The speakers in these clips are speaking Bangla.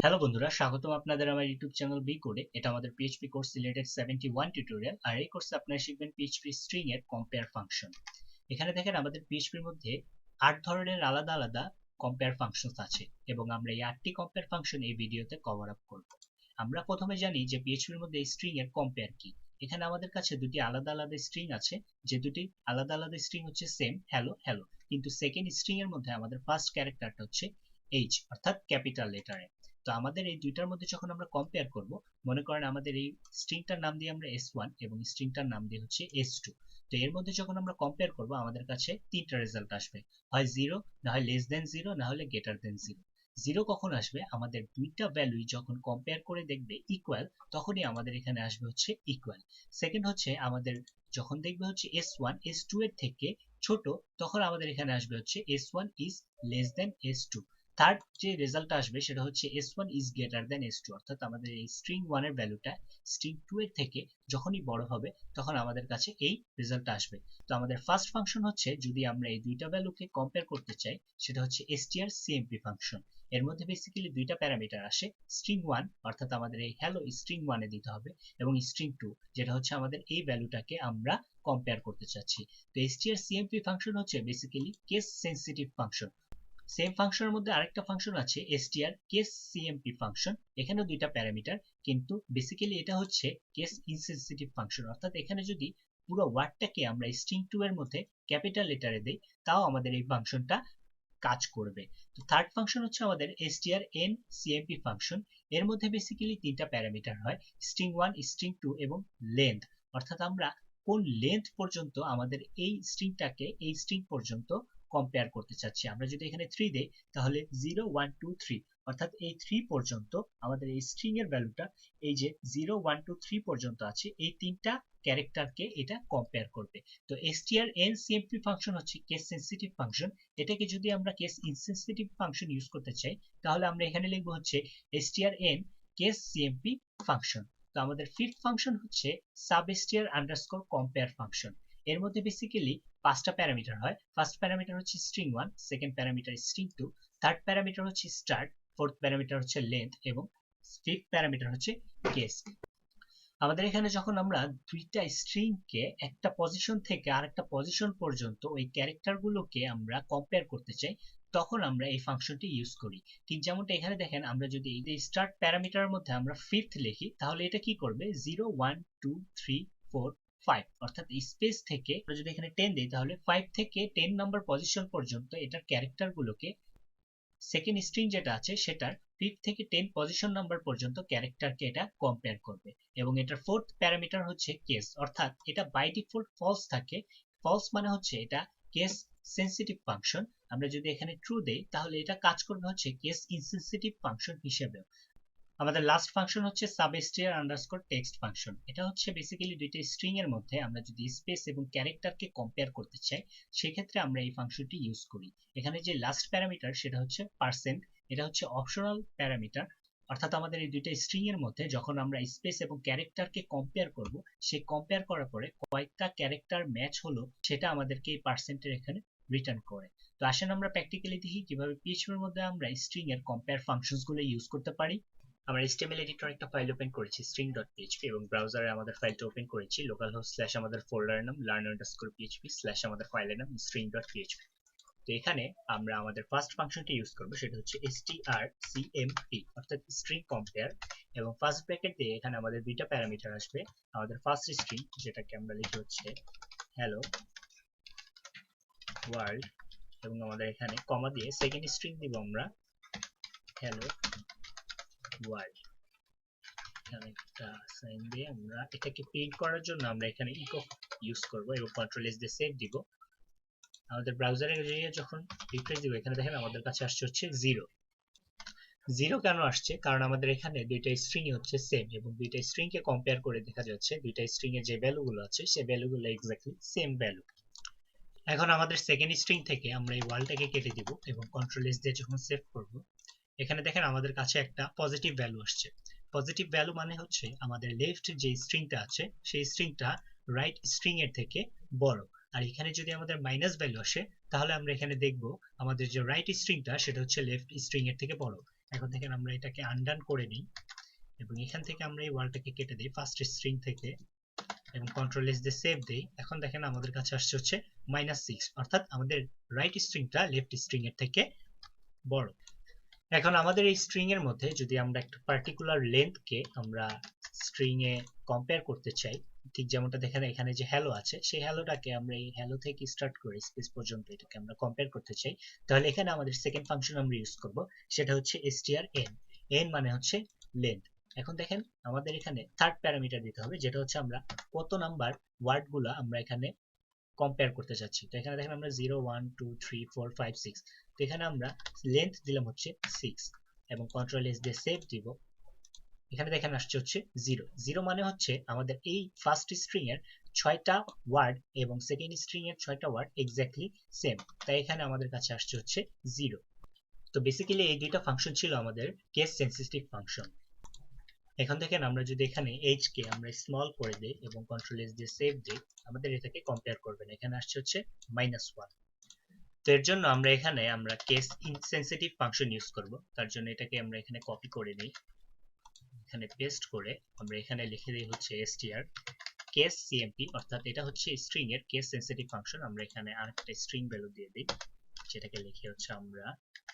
হ্যালো বন্ধুরা, স্বাগতম আপনাদের আমার ইউটিউব চ্যানেল বি কোডে। এটা আমাদের পিএইচপি কোর্স রিলেটেড 71 টিউটোরিয়াল। আর এই কোর্সে আপনারা শিখবেন পিএইচপি স্ট্রিং এর কম্পেয়ার ফাংশন। এখানে দেখেন আমাদের পিএইচপির মধ্যে 8 ধরনের আলাদা আলাদা কম্পেয়ার ফাংশনস আছে এবং আমরা এই 8টি কম্পেয়ার ফাংশন এই ভিডিওতে কভার আপ করব। আমরা প্রথমে জানি যে পিএইচপির মধ্যে স্ট্রিং এর কম্পেয়ার কি। এখানে আমাদের কাছে দুটি আলাদা আলাদা স্ট্রিং আছে, যে দুটি আলাদা আলাদা স্ট্রিং হচ্ছে সেম হ্যালো হ্যালো, কিন্তু সেকেন্ড স্ট্রিং এর মধ্যে আমাদের ফার্স্ট ক্যারেক্টারটা হচ্ছে এইচ অর্থাৎ ক্যাপিটাল লেটারে। তো আমাদের এই দুইটার মধ্যে যখন আমরা কম্পেয়ার করব, মনে করেন আমাদের এই স্ট্রিংটার নাম দিয়ে আমরা S1 এবং স্ট্রিংটার নাম দিয়ে হচ্ছে S2। তো এর মধ্যে যখন আমরা কম্পেয়ার করব আমাদের কাছে তিনটা রেজাল্ট আসবে, হয় 0, না হয় লেস দেন 0, না হলে গ্রেটার দেন 0। 0 কখন আসবে? আমাদের দুইটা ভ্যালুই যখন কম্পেয়ার করে দেখবে ইকুয়াল, তখনই আমাদের এখানে আসবে হচ্ছে ইকুয়াল। সেকেন্ড হচ্ছে আমাদের যখন দেখবে হচ্ছে S1 S2 এর থেকে ছোট, তখন আমাদের এখানে আসবে হচ্ছে S1 is less than S2। Third যে রেজাল্টটা আসবে সেটা হচ্ছে S1 is greater than S2, অর্থাৎ আমাদের এই স্ট্রিং 1 এর ভ্যালুটা স্ট্রিং 2 এর থেকে যখনই বড় হবে তখন আমাদের কাছে এই রেজাল্টটা আসবে। তো আমাদের ফার্স্ট ফাংশন হচ্ছে, যদি আমরা এই দুইটা ভ্যালুকে কম্পেয়ার করতে চাই, সেটা হচ্ছে strcmp ফাংশন। এর মধ্যে বেসিক্যালি দুইটা প্যারামিটার আসে, স্ট্রিং 1 অর্থাৎ আমাদের এই হ্যালো স্ট্রিং 1 এ দিতে হবে, এবং স্ট্রিং 2 যেটা হচ্ছে আমাদের এই ভ্যালুটাকে আমরা কম্পেয়ার করতে চাচ্ছি। তো strcmp ফাংশন হচ্ছে basically case sensitive function. Same ফাংশনের মধ্যে আরেকটা ফাংশন আছে strcasecmp ফাংশন। এখানে দুইটা প্যারামিটার, কিন্তু বেসিক্যালি এটা হচ্ছে কেস ইনসেনসিটিভ ফাংশন, অর্থাৎ এখানে যদি পুরো ওয়ার্ডটাকে আমরা স্ট্রিং 2 এর মধ্যে ক্যাপিটাল লেটারে দেই তাও আমাদের এই ফাংশনটা কাজ করবে। তো থার্ড ফাংশন হচ্ছে আমাদের strncmp ফাংশন। এর মধ্যে বেসিক্যালি তিনটা প্যারামিটার হয়, স্ট্রিং 1, স্ট্রিং 2 এবং লেন্থ, অর্থাৎ আমরা কোন লেন্থ পর্যন্ত আমাদের এই স্ট্রিংটাকে এই স্ট্রিং পর্যন্ত কম্পেয়ার করতে চাচ্ছি। আমরা যদি এখানে 3 দেই তাহলে 0 1 2 3, অর্থাৎ এই 3 পর্যন্ত আমাদের এই স্ট্রিং এর ভ্যালুটা এই যে 0 1 2 3 পর্যন্ত আছে, এই তিনটা ক্যারেক্টারকে এটা কম্পেয়ার করবে। তো strncmp ফাংশন হচ্ছে কেস সেনসিটিভ ফাংশন। এটাকে যদি আমরা কেস ইনসেনসিটিভ ফাংশন ইউজ করতে চাই তাহলে আমরা এখানে লিখবো হচ্ছে strncasecmp ফাংশন। তো আমাদের ফিফথ ফাংশন হচ্ছে substr_compare ফাংশন। এর মধ্যে বেসিক্যালি 5টা প্যারামিটার হয়। ফার্স্ট প্যারামিটার হচ্ছে string 1, second parameter string 2, third parameter হচ্ছে স্টার্ট, ফোর্থ প্যারামিটার হচ্ছে লেন্থ এবং ফিফথ প্যারামিটার হচ্ছে কেস। আমাদের এখানে যখন আমরা দুইটা স্ট্রিংকে একটা পজিশন থেকে আরেকটা পজিশন পর্যন্ত ওই ক্যারেক্টারগুলোকে আমরা কম্পেয়ার করতে চাই, তখন আমরা এই ফাংশনটি ইউজ করি। ঠিক যেমনটা এখানে দেখেন, আমরা যদি এই স্টার্ট প্যারামিটারের মধ্যে আমরা ফিফথ লিখি তাহলে এটা কি করবে, 0 1 2 3 4 5, অর্থাৎ স্পেস থেকে আমরা যদি এখানে 10 দিই তাহলে 5 থেকে 10 নাম্বার পজিশন পর্যন্ত এটার ক্যারেক্টারগুলোকে, সেকেন্ড স্ট্রিং যেটা আছে সেটার 5 থেকে 10 পজিশন নাম্বার পর্যন্ত ক্যারেক্টারকে এটা কম্পেয়ার করবে। এবং এটার ফোর্থ প্যারামিটার হচ্ছে কেস, অর্থাৎ এটা বাই ডিফল্ট ফলস থাকে। ফলস মানে হচ্ছে এটা কেস সেনসিটিভ ফাংশন। আমরা যদি এখানে ট্রু দেই তাহলে এটা কাজ করবে হচ্ছে কেস ইনসেনসিটিভ ফাংশন হিসেবে। আমাদের লাস্ট ফাংশন হচ্ছে substr_text ফাংশন। এটা হচ্ছে বেসিক্যালি দুইটা স্ট্রিং এর মধ্যে আমরা যদি স্পেস এবং ক্যারেক্টারকে কম্পেয়ার করতে চাই সেক্ষেত্রে আমরা এই ফাংশনটি ইউজ করি। এখানে যে লাস্ট প্যারামিটার সেটা হচ্ছে %, এটা হচ্ছে অপশনাল প্যারামিটার, অর্থাৎ আমাদের এই দুইটা স্ট্রিং এর মধ্যে যখন আমরা স্পেস এবং ক্যারেক্টারকে কম্পেয়ার করব, সেই কম্পেয়ার করার পরে কয়েকটা ক্যারেক্টার ম্যাচ হলো সেটা আমাদেরকে এই পার্সেন্টের এখানে রিটার্ন করে। তো আসেন আমরা প্র্যাকটিক্যালি দেখি কিভাবে পিএইচপি এর মধ্যে আমরা স্ট্রিং এর কম্পেয়ার ফাংশনস গুলো ইউজ করতে পারি। আমরা HTML এডিটর একটা ফাইল ওপেন করেছি string.php, এবং ব্রাউজারে আমাদের ফাইলটা ওপেন করেছি লোকালহোস্ট / আমাদের ফোল্ডারের নাম learn_php / আমাদের ফাইলের নাম string.php। তো এখানে আমরা আমাদের ফার্স্ট ফাংশনটি ইউজ করব, সেটা হচ্ছে strcmp অর্থাৎ স্ট্রিং কম্পেয়ার, এবং ফার্স্ট ব্র্যাকেট দিয়ে এখানে আমাদের দুইটা প্যারামিটার আসবে। আমাদের ফার্স্ট স্ট্রিং যেটাকে আমরা লিখি হচ্ছে hello world, এবং আমাদের এখানে কমা দিয়ে সেকেন্ড স্ট্রিং দিব আমরা hello world। এখানে একটা সাইন দিয়ে আমরা এটাকে প্রিন্ট করার জন্য আমরা এখানে ইকো ইউজ করব এবং কন্ট্রোল এস দিয়ে সেভ দিব। আমাদের ব্রাউজারে গিয়ে যখন রিফ্রেশ দিব এখানে দেখেন আমাদের কাছে আসছে হচ্ছে 0। 0 কেন আসছে? কারণ আমাদের এখানে দুইটা স্ট্রিং হচ্ছে সেম, এবং দুইটা স্ট্রিং কে কম্পেয়ার করে দেখা যাচ্ছে দুইটা স্ট্রিং এর যে ভ্যালুগুলো আছে সেই ভ্যালুগুলো এক্স্যাক্টলি সেম ভ্যালু। এখন আমাদের সেকেন্ড স্ট্রিং থেকে আমরা এই ওয়ালটাকে কেটে দিব এবং কন্ট্রোল এস দিয়ে যখন সেভ করব, এখানে দেখেন আমাদের কাছে একটা পজিটিভ ভ্যালু আসছে। পজিটিভ ভ্যালু মানে হচ্ছে আমাদের লেফট যে স্ট্রিংটা আছে সেই স্ট্রিংটা রাইট স্ট্রিং এর থেকে বড়। আর এখানে যদি আমাদের মাইনাস ভ্যালু আসে তাহলে আমরা এখানে দেখব আমাদের যে রাইট স্ট্রিংটা সেটা হচ্ছে লেফট স্ট্রিং এর থেকে বড়। এখন দেখেন আমরা এটাকে আনডান করে নিই এবং এখান থেকে আমরা এই ওয়ালটাকে কেটে দিই ফার্স্ট স্ট্রিং থেকে এবং কন্ট্রোল এস দিয়ে সেভ দেই। এখন দেখেন আমাদের কাছে আসছে হচ্ছে -6, অর্থাৎ আমাদের রাইট স্ট্রিংটা লেফট স্ট্রিং এর থেকে বড়। এখন আমাদের এই স্ট্রিং এর মধ্যে যদি আমরা একটা পার্টিকুলার লেন্থ কে আমরা স্ট্রিং এ কম্পেয়ার করতে চাই, ঠিক যেমনটা দেখেন এখানে যে হ্যালো আছে সেই হ্যালোটাকে আমরা এই হ্যালো থেকে স্টার্ট করে স্পেস পর্যন্ত এটাকে আমরা কম্পেয়ার করতে চাই, তাহলে এখানে আমাদের সেকেন্ড ফাংশন আমরা ইউজ করব, সেটা হচ্ছে strn। n মানে হচ্ছে লেন্থ। এখন দেখেন আমাদের এখানে থার্ড প্যারামিটার দিতে হবে, যেটা হচ্ছে আমরা কত নাম্বার ওয়ার্ড গুলা আমরা এখানে কম্পেয়ার করতে চাচ্ছি। তো এখানে দেখেন আমরা 0 1 2 3 4 5 6, তো এখানে আমরা লেন্থ দিলাম হচ্ছে 6 এবং কন্ট্রোল এস দিয়ে সেভ দিব। এখানে দেখেন আসছে হচ্ছে 0। 0 মানে হচ্ছে আমাদের এই ফার্স্ট স্ট্রিং এর 6টা ওয়ার্ড এবং সেকেন্ড স্ট্রিং এর 6টা ওয়ার্ড এক্স্যাক্টলি সেম, তাই এখানে আমাদের কাছে আসছে হচ্ছে 0। তো বেসিক্যালি এই দুইটা ফাংশন ছিল আমাদের কেস সেনসিটিভ ফাংশন। এখন দেখেন আমরা যদি এখানে h কে আমরা স্মল করে দেই এবং কন্ট্রোল এস দিয়ে সেভ দেই, আমাদের এটাকে কম্পেয়ার করবেন, এখানে আসছে হচ্ছে -1। তো এর জন্য আমরা এখানে কেস ইনসেনসিটিভ ফাংশন ইউজ করব। তার জন্য এটাকে আমরা এখানে কপি করে নিই, এখানে পেস্ট করে আমরা এখানে লিখে দিই হচ্ছে strcasecmp, অর্থাৎ এটা হচ্ছে স্ট্রিং এর কেস সেনসিটিভ ফাংশন। আমরা এখানে আরেকটা স্ট্রিং ভ্যালু দিয়ে দিই, যেটাকে লিখে হচ্ছে আমরা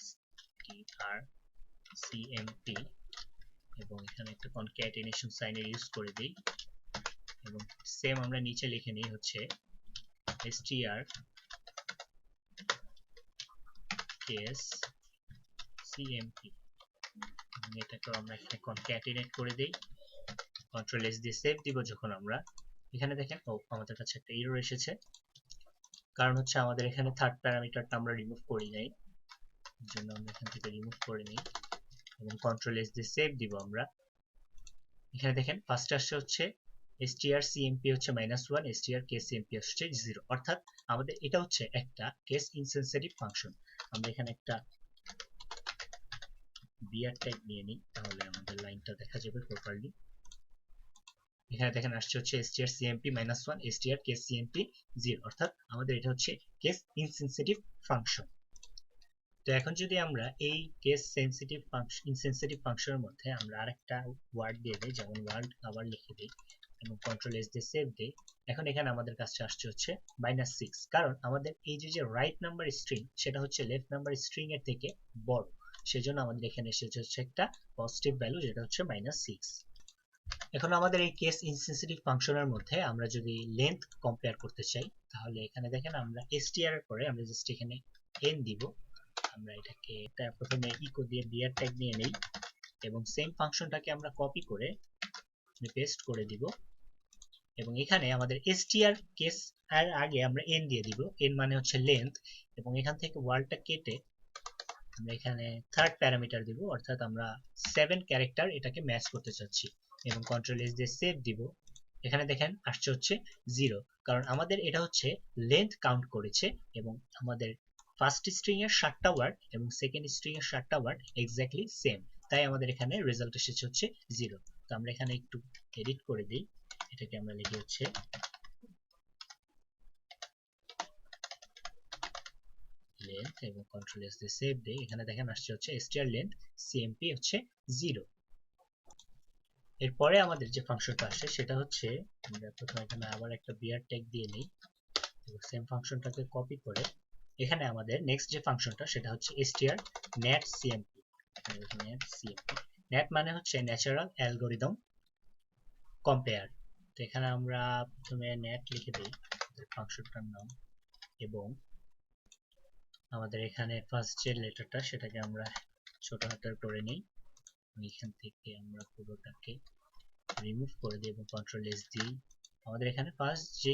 strcmp এবং এখানে একটা কনক্যাটেনেশন সাইনের ইউজ করে দিই এবং সেম আমরা নিচে লিখে নিই হচ্ছে strcasecmp। এটাকে আমরা এখানে কনক্যাটিনেট করে দেই, কন্ট্রোল এস দিয়ে সেভ দিব। যখন আমরা এখানে দেখেন আমাদের কাছে একটা এরর এসেছে, কারণ হচ্ছে আমাদের এখানে থার্ড প্যারামিটারটা আমরা রিমুভ করি নাই, এর জন্য আমরা এখান থেকে রিমুভ করে নিই এবং কন্ট্রোল এস দিয়ে সেভ দিব। আমরা এখানে দেখেন ফার্স্ট আসছে হচ্ছে strcmp হচ্ছে -1, strcasecmp হচ্ছে 0, অর্থাৎ আমাদের এটা হচ্ছে একটা কেস ইনসেনসিটিভ ফাংশন। আমরা এখানে একটা বিআর ট্যাগ নিয়ে নিই, তাহলে আমাদের লাইনটা দেখা যাবে প্রপারলি। এখানে দেখেন আসছে হচ্ছে strcmp -1, strcasecmp 0, অর্থাৎ আমাদের এটা হচ্ছে কেস ইনসেনসিটিভ ফাংশন। তো এখন যদি আমরা এই কেস সেনসিটিভ ফাংশন ইনসেনসিটিভ ফাংশনের মধ্যে আমরা আরেকটা ওয়ার্ড দিয়ে দিই, যেমন ওয়ার্ড আবার লিখে দিই এবং কন্ট্রোল এস দিয়ে সেভ দিই। এখন এখানে আমাদের কাছে আসছে হচ্ছে -6, কারণ আমাদের এই যে রাইট নাম্বার স্ট্রিং সেটা হচ্ছে লেফট নাম্বার স্ট্রিং এর থেকে বড়, সেজন্য আমাদের এখানে এসেছে হচ্ছে একটা পজিটিভ ভ্যালু, যেটা হচ্ছে -6। এখন আমাদের এই কেস ইনসেনসিটিভ ফাংশনের মধ্যে আমরা যদি লেন্থ কম্পেয়ার করতে চাই, তাহলে এখানে দেখেন আমরা str এর পরে আমরা জাস্ট এখানে n দিব। আমরা এটাকে প্রথমে ইকো দিয়ে বিআর ট্যাগ নিয়ে নেই এবং সেম ফাংশনটাকে আমরা কপি করে পেস্ট করে দিব এবং এখানে আমাদের str কেস এর আগে আমরা n দিয়ে দিব, n মানে হচ্ছে লেন্থ, এবং এখান থেকে ওয়ার্ডটা কেটে আমরা এখানে থার্ড প্যারামিটার দিব, অর্থাৎ আমরা 7 ক্যারেক্টার এটাকে ম্যাচ করতে চাচ্ছি এবং কন্ট্রোল এস দিয়ে সেভ দিব। এখানে দেখেন আসছে হচ্ছে 0, কারণ আমাদের এটা হচ্ছে লেন্থ কাউন্ট করেছে এবং আমাদের ফার্স্ট স্ট্রিং এর 7টা ওয়ার্ড এবং সেকেন্ড স্ট্রিং এর 7টা ওয়ার্ড এক্স্যাক্টলি সেম, তাই আমাদের এখানে রেজাল্ট এসেছে হচ্ছে 0। তো আমরা এখানে একটু এডিট করে দিই, এটাকে আমরা লিখি হচ্ছে লেন্থ এবং কন্ট্রোল এস দিয়ে সেভ দেই। এখানে দেখেন আসছে হচ্ছে str লেন্থ cmp হচ্ছে 0। এরপরে আমাদের যে ফাংশনটা আসে সেটা হচ্ছে আমরা প্রথমে এখানে আবার একটা বিআর ট্যাগ দিয়ে নিই এবং সেম ফাংশনটাকে কপি করে এখানে আমাদের নেক্সট যে ফাংশনটা সেটা হচ্ছে strnatcmp। ন্যাট মানে হচ্ছে ন্যাচারাল অ্যালগরিদম কম্পেয়ার। তো এখানে আমরা প্রথমে ন্যাট লিখে দিই ফাংশনটার নাম এবং আমাদের এখানে ফার্স্ট যে লেটারটা সেটাকে আমরা ছোট হাতের করে নিই, এখান থেকে আমরা পুরোটাকে রিমুভ করে দিই এবং কন্ট্রোল এস দিই। আমাদের এখানে ফার্স্ট যে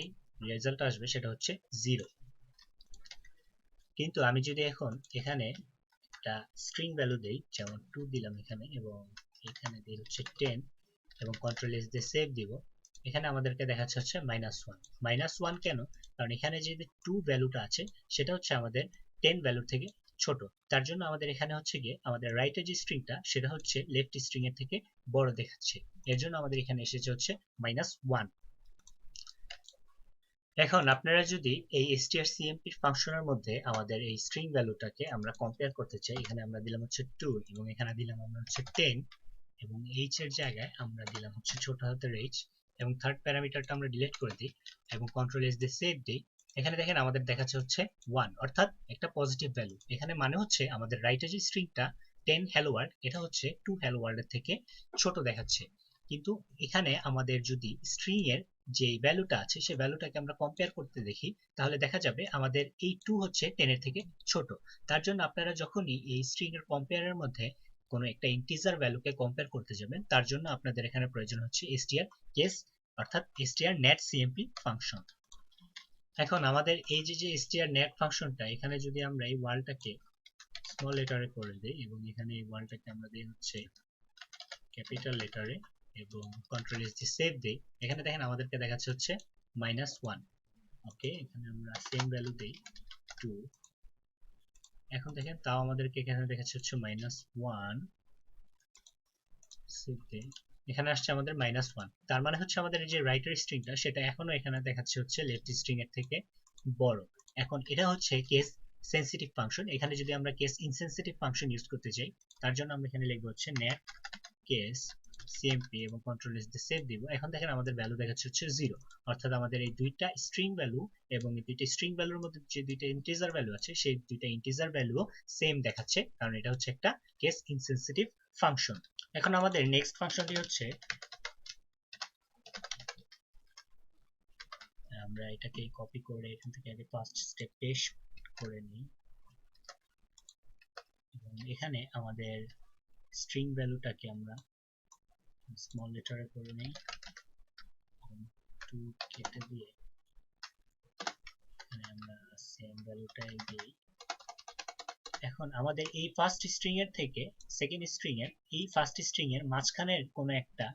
রেজাল্ট আসবে সেটা হচ্ছে 0, কিন্তু আমি যদি এখন এখানে একটা স্ট্রিং ভ্যালু দেই, যেমন 2 দিলাম এখানে এবং এখানে দিই হচ্ছে 10 এবং কন্ট্রোল এস দিয়ে সেভ দিব, এখানে আমাদেরকে দেখাচ্ছে হচ্ছে -1। -1 কেন? কারণ এখানে যে 2 ভ্যালুটা আছে সেটা হচ্ছে আমাদের 10 ভ্যালুর থেকে ছোট, তার জন্য আমাদের এখানে হচ্ছে গিয়ে আমাদের রাইটের যে স্ট্রিংটা সেটা হচ্ছে লেফট স্ট্রিং এর থেকে বড় দেখাচ্ছে, এর জন্য আমাদের এখানে এসেছে হচ্ছে -1। এখন আপনারা যদি এই strcmp ফাংশনের মধ্যে আমাদের এই স্ট্রিং ভ্যালুটাকে আমরা কম্পেয়ার করতে চাই, এখানে আমরা দিলাম হচ্ছে 2 এবং এখানে দিলাম আমরা হচ্ছে 10 এবং h এর জায়গায় আমরা দিলাম হচ্ছে ছোট হাতের h এবং থার্ড প্যারামিটারটা আমরা ডিলিট করে দিই এবং কন্ট্রোল এস দিয়ে সেভ দিই। এখানে দেখেন আমাদের দেখাচ্ছে হচ্ছে 1, অর্থাৎ একটা পজিটিভ ভ্যালু। এখানে মানে হচ্ছে আমাদের রাইটে যে স্ট্রিংটা 10 হ্যালো ওয়ার্ল্ড, এটা হচ্ছে 2 হ্যালো ওয়ার্ল্ডের থেকে ছোট দেখাচ্ছে। কিন্তু এখানে আমাদের যদি স্ট্রিং এর যে ভ্যালুটা আছে সেই ভ্যালুটাকে আমরা কম্পেয়ার করতে দেখি, তাহলে দেখা যাবে আমাদের এই 2 হচ্ছে 10 এর থেকে ছোট। তার জন্য আপনারা যখনই এই স্ট্রিং এর কম্পেয়ারের মধ্যে কোনো একটা ইন্টিজার ভ্যালুকে কম্পেয়ার করতে যাবেন, তার জন্য আপনাদের এখানে প্রয়োজন হচ্ছে strcase অর্থাৎ strnatcmp ফাংশন। এখন আমাদের এই যে strnat ফাংশনটা, এখানে যদি আমরা এই ওয়ার্ডটাকে স্মল লেটারে করে দিই এবং এখানে এই ওয়ার্ডটাকে আমরা দিই হচ্ছে ক্যাপিটাল লেটারে এবং কন্ট্রোল এস দিয়ে সেভ দেই, এখানে দেখেন আমাদেরকে দেখাচ্ছে হচ্ছে -1। ওকে, এখানে আমরা সেম ভ্যালু দেই 2। এখন দেখেন তাও আমাদেরকে এখানে দেখাচ্ছে হচ্ছে -1, সেভ দেই, এখানে আসছে আমাদের -1। তার মানে হচ্ছে আমাদের এই যে রাইটার স্ট্রিংটা সেটা এখনো এখানে দেখাচ্ছে হচ্ছে লেফট স্ট্রিং এর থেকে বড়। এখন এটা হচ্ছে কেস সেনসিটিভ ফাংশন। এখানে যদি আমরা কেস ইনসেনসিটিভ ফাংশন ইউজ করতে চাই, তার জন্য আমরা এখানে লিখবো হচ্ছে নেট কেস সিএমপি এবং কন্ট্রোল এস দিয়ে সেভ দিব। এখন দেখেন আমাদের ভ্যালু দেখাচ্ছে হচ্ছে 0, অর্থাৎ আমাদের এই দুইটা স্ট্রিং ভ্যালু এবং এই দুইটা স্ট্রিং ভ্যালুর মধ্যে যে দুইটা ইন্টিজার ভ্যালু আছে সেই দুইটা ইন্টিজার ভ্যালুও সেম দেখাচ্ছে, কারণ এটা হচ্ছে একটা কেস ইনসেনসিটিভ ফাংশন। এখন আমাদের নেক্সট ফাংশনটি হচ্ছে, আমরা এটাকে কপি করে এখান থেকে আগে ফার্স্ট স্টেপ পেস্ট করে নিই এবং এখানে আমাদের স্ট্রিং ভ্যালুটাকে আমরা স্মল লেটারে করে নিই, 2 কেটে দিয়ে এখানে আমরা সেম ভ্যালুটাই দিই। এখন আমাদের এই ফার্স্ট স্ট্রিং এর থেকে সেকেন্ড স্ট্রিং এর এই ফার্স্ট স্ট্রিং এর মাঝখানের কোনো একটা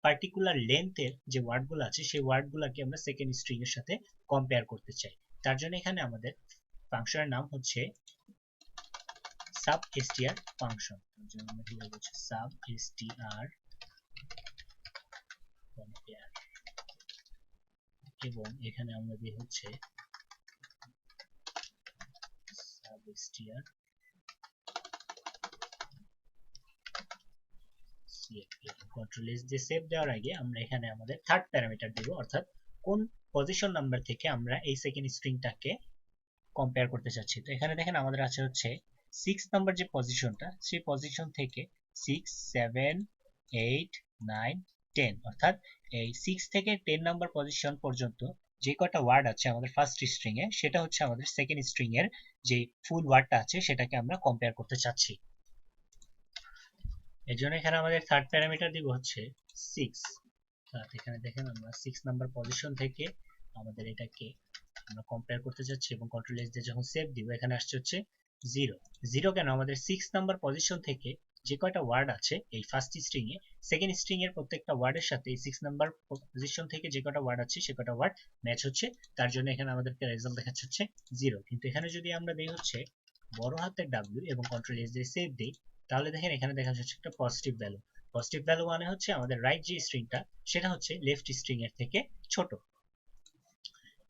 পার্টিকুলার লেন্থের যে ওয়ার্ডগুলো আছে সেই ওয়ার্ডগুলোকে আমরা সেকেন্ড স্ট্রিং এর সাথে কম্পেয়ার করতে চাই। তার জন্য এখানে আমাদের ফাংশনের নাম হচ্ছে substr ফাংশন। তার জন্য আমরা কি লিখব হচ্ছে substr compare এবং এখানে আমরা দিই হচ্ছে substr কন্ট্রোল এস দিয়ে সেভ দেওয়ার আগে আমরা এখানে আমাদের থার্ড প্যারামিটার দেব, অর্থাৎ কোন পজিশন নাম্বার থেকে আমরা এই সেকেন্ড স্ট্রিংটাকে কম্পেয়ার করতে চাচ্ছি। তো এখানে দেখেন আমাদের আছে হচ্ছে 6 নাম্বার যে পজিশনটা, সেই পজিশন থেকে 6, 7, 8, 9, 10, অর্থাৎ এই 6 থেকে 10 নাম্বার পজিশন পর্যন্ত যে কটা ওয়ার্ড আছে আমাদের ফার্স্ট স্ট্রিং এ, সেটা হচ্ছে আমাদের সেকেন্ড স্ট্রিং এর যে ফুল ওয়ার্ডটা আছে সেটাকে আমরা কম্পেয়ার করতে চাচ্ছি। এর জন্য এখানে আমাদের থার্ড প্যারামিটার দিব হচ্ছে 6। এখানে দেখেন আমরা 6 নাম্বার পজিশন থেকে আমাদের এটাকে আমরা কম্পেয়ার করতে যাচ্ছি এবং কন্ট্রোল এস দিয়ে যখন সেভ দিব, এখানে আসছে হচ্ছে 0। 0 কেন? আমাদের 6 নাম্বার পজিশন থেকে যে কয়টা ওয়ার্ড আছে এই ফার্স্ট স্ট্রিং এ, সেকেন্ড স্ট্রিং এর প্রত্যেকটা ওয়ার্ডের সাথে এই 6 নাম্বার পজিশন থেকে যে কয়টা ওয়ার্ড আছে সে কয়টা ওয়ার্ড ম্যাচ হচ্ছে, তার জন্য এখানে আমাদেরকে রেজাল্ট দেখাচ্ছে হচ্ছে 0। কিন্তু এখানে যদি আমরা দেই হচ্ছে বড় হাতের W এবং কন্ট্রোল এস দিয়ে সেভ দেই, তাহলে দেখেন এখানে দেখা যাচ্ছে একটা পজিটিভ ভ্যালু। পজিটিভ ভ্যালু মানে হচ্ছে আমাদের রাইট যে স্ট্রিংটা সেটা হচ্ছে লেফট স্ট্রিং এর থেকে ছোট।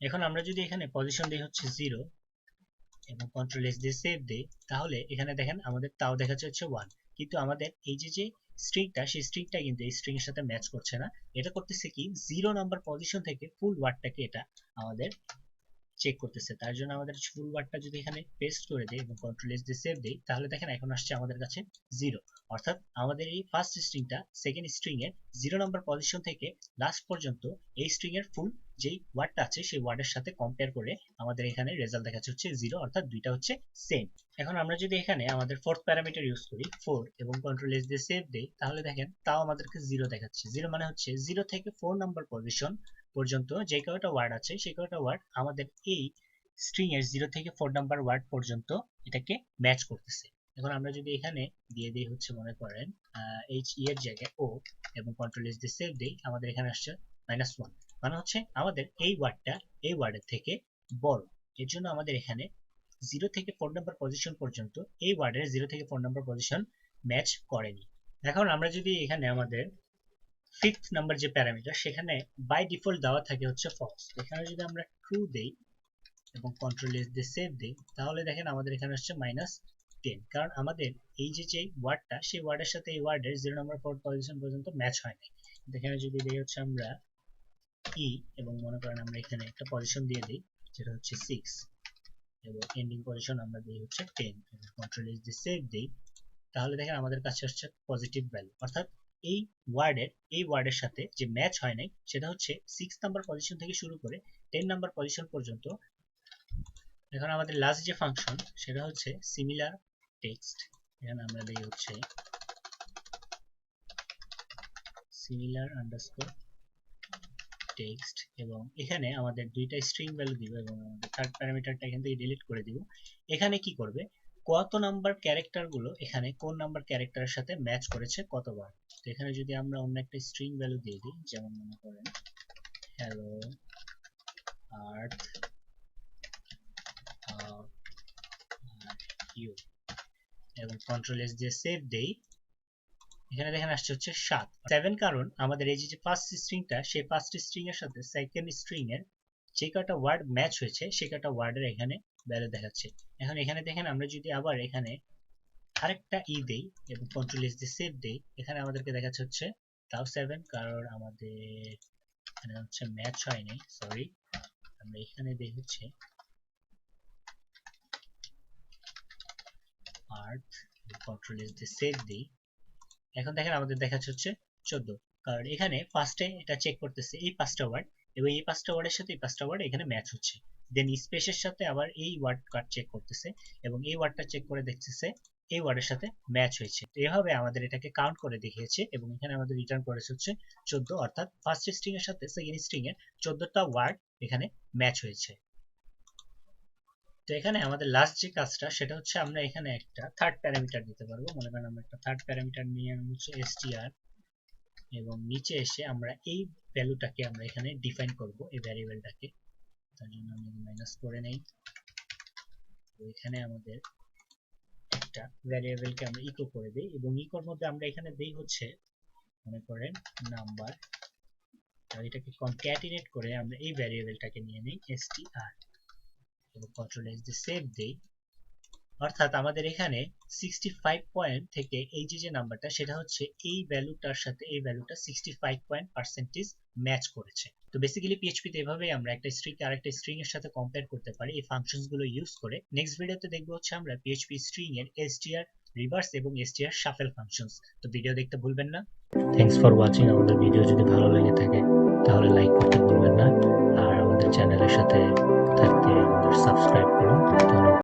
এখন আমরা যদি এখানে পজিশন দিই হচ্ছে 0 এবং কন্ট্রোল এস দিয়ে সেভ দেই, তাহলে এখানে দেখেন আমাদের তাও দেখাচ্ছে হচ্ছে 1। কিন্তু আমাদের এই যে স্ট্রিংটা সেই স্ট্রিংটা কিন্তু এই স্ট্রিং এর সাথে ম্যাচ করছে না। এটা করতেছে কি 0 নাম্বার পজিশন থেকে ফুল ওয়ার্ডটাকে এটা আমাদের চেক করতেছে। তার জন্য আমাদের ফুল ওয়ার্ডটা যদি এখানে পেস্ট করে দেই এবং কন্ট্রোল এস দিয়ে সেভ দেই, তাহলে দেখেন এখন আসছে আমাদের কাছে 0, অর্থাৎ আমাদের এই ফার্স্ট স্ট্রিংটা সেকেন্ড স্ট্রিং এর 0 নাম্বার পজিশন থেকে লাস্ট পর্যন্ত এই স্ট্রিং এর ফুল যেই ওয়ার্ডটা আছে সেই ওয়ার্ডের সাথে কম্পেয়ার করে আমাদের এখানে রেজাল্ট দেখাচ্ছে হচ্ছে 0, অর্থাৎ দুইটা হচ্ছে সেম। এখন আমরা যদি এখানে আমাদের ফোর্থ প্যারামিটার ইউজ করি 4 এবং কন্ট্রোল এস দিয়ে সেভ দেই, তাহলে দেখেন তাও আমাদেরকে 0 দেখাচ্ছে। 0 মানে হচ্ছে 0 থেকে 4 নাম্বার পজিশন পর্যন্ত যে কয়টা ওয়ার্ড আছে সেই কয়টা ওয়ার্ড আমাদের এই স্ট্রিং এর 0 থেকে 4 নাম্বার ওয়ার্ড পর্যন্ত এটাকে ম্যাচ করতেছে। এখন আমরা যদি এখানে দিয়ে দিই হচ্ছে মনে করেন এইচ ই এর জায়গায় ও এবং কন্ট্রোল এস দিয়ে সেভ দেই, আমাদের এখানে আসছে -1, মানে হচ্ছে আমাদের এই ওয়ার্ডটা এই ওয়ার্ডের থেকে বড়। এর জন্য আমাদের এখানে 0 থেকে 4 নাম্বার পজিশন পর্যন্ত এই ওয়ার্ডের 0 থেকে 4 নাম্বার পজিশন ম্যাচ করেনি। এখন আমরা যদি এখানে আমাদের ফিফথ নাম্বার যে প্যারামিটার সেখানে বাই ডিফল্ট দেওয়া থাকে হচ্ছে ফলস, এখানে যদি আমরা ট্রু 2 দেই এবং কন্ট্রোল এস দিয়ে সেভ দেই, তাহলে দেখেন আমাদের এখানে আসছে -10, কারণ আমাদের এই যে ওয়ার্ডটা সেই ওয়ার্ডের সাথে এই ওয়ার্ডের 0 নম্বর পজিশন পর্যন্ত ম্যাচ হয় না। এখানে যদি দেই হচ্ছে আমরা ই এবং মনে করেন আমরা এখানে একটা পজিশন দিয়ে দিই যেটা হচ্ছে 6 এবং এন্ডিং পজিশন আমরা দিই হচ্ছে 10 এবং কন্ট্রোল এস দিয়ে সেভ দেই, তাহলে দেখেন আমাদের কাছে আসছে পজিটিভ ভ্যালু। অর্থাৎ এই ওয়ার্ডের সাথে যে ম্যাচ হয় নাই সেটা হচ্ছে 6 নাম্বার পজিশন থেকে শুরু করে 10 নাম্বার পজিশন পর্যন্ত। এখন আমাদের লাস্ট যে ফাংশন সেটা হচ্ছে সিমিলার টেক্সট, এখানে আমরা দিই হচ্ছে সিমিলার আন্ডারস্কোর টেক্সট এবং এখানে আমাদের দুইটা স্ট্রিং ভ্যালু দিব এবং আমাদের থার্ড প্যারামিটারটা এখান থেকে ডিলিট করে দিব। এখানে কি করবে, কত নাম্বার ক্যারেক্টার গুলো এখানে কোন নাম্বার ক্যারেক্টারের সাথে ম্যাচ করেছে কতবার। তো এখানে যদি আমরা অন্য একটা স্ট্রিং ভ্যালু দিয়ে দিই, যেমন মনে করেন হ্যালো আর্থ ইউ এবং কন্ট্রোল এস দিয়ে সেভ দেই, এখানে দেখেন আসছে হচ্ছে 7, কারণ আমাদের এই যে ফার্স্ট স্ট্রিংটা সেই ফার্স্ট স্ট্রিং এর সাথে সেকেন্ড স্ট্রিং এর যে কটা ওয়ার্ড ম্যাচ হয়েছে সে কটা ওয়ার্ডের এখানে ভ্যালু দেখাচ্ছে। এখন এখানে দেখেন আমরা যদি আবার এখানে আরেকটা ই দেই এবং কন্ট্রোল এস দিয়ে সেভ দেই, এখানে আমাদেরকে দেখাচ্ছে হচ্ছে তাও 7, কারণ আমাদের এখানে হচ্ছে ম্যাচ হয় নাই, সরি। আমরা এখানে দেই হচ্ছে আর্থ, কন্ট্রোল এস দিয়ে সেভ দেই, এখন দেখেন আমাদের দেখাচ্ছে হচ্ছে 14, কারণ এখানে ফার্স্টে এটা চেক করতেছে এই পাঁচটা ওয়ার্ড এবং এই পাঁচটা ওয়ার্ডের সাথে এই পাঁচটা ওয়ার্ড এখানে ম্যাচ হচ্ছে, দেন স্পেসের সাথে আবার এই ওয়ার্ড কার্ড চেক করতেছে এবং এই ওয়ার্ডটা চেক করে দেখতেছে এই ওয়ার্ডের সাথে ম্যাচ হয়েছে। তো এভাবে আমাদের এটাকে কাউন্ট করে দেখিয়েছে এবং এখানে আমাদের রিটার্ন করেছে হচ্ছে 14, অর্থাৎ ফার্স্ট স্ট্রিং এর সাথে সেকেন্ড স্ট্রিং এর 14টা ওয়ার্ড এখানে ম্যাচ হয়েছে। তো এখানে আমাদের লাস্ট যে কাজটা সেটা হচ্ছে আমরা এখানে একটা থার্ড প্যারামিটার দিতে পারবো। মনে করেন আমরা একটা থার্ড প্যারামিটার নিয়ে হচ্ছে str এবং নিচে এসে আমরা এই ভ্যালুটাকে আমরা এখানে ডিফাইন করব, এই ভ্যারিয়েবলটাকে। তার জন্য আমি মাইনাস করে নেই, তো এখানে আমাদের একটা ভ্যারিয়েবলকে আমরা ইকো করে দেই এবং ইকোর মধ্যে আমরা এখানে দেই হচ্ছে মনে করেন নাম্বার, আর এটাকে কনক্যাটিনেট করে আমরা এই ভ্যারিয়েবলটাকে নিয়ে নেই str এবং কন্ট্রোল এস দিয়ে সেভ দেই। অর্থাৎ আমাদের এখানে 65 পয়েন্ট থেকে এই যে নাম্বারটা সেটা হচ্ছে এই ভ্যালুটার সাথে এই ভ্যালুটা 65 পয়েন্ট পার্সেন্টেজ ম্যাচ করেছে। তো বেসিক্যালি পিএইচপি তে এভাবেই আমরা একটা স্ট্রিং কে আরেকটা স্ট্রিং এর সাথে কম্পেয়ার করতে পারি এই ফাংশনস গুলো ইউজ করে। নেক্সট ভিডিওতে দেখব হচ্ছে আমরা পিএইচপি স্ট্রিং এর str রিভার্স এবং str শাফেল ফাংশনস। তো ভিডিও দেখতে ভুলবেন না। Thanks for watching. আমাদের ভিডিও যদি ভালো লেগে থাকে তাহলে লাইক করতে ভুলবেন না, আর আমাদের চ্যানেলের সাথে থাকতে আমাদের সাবস্ক্রাইব করুন। ধন্যবাদ।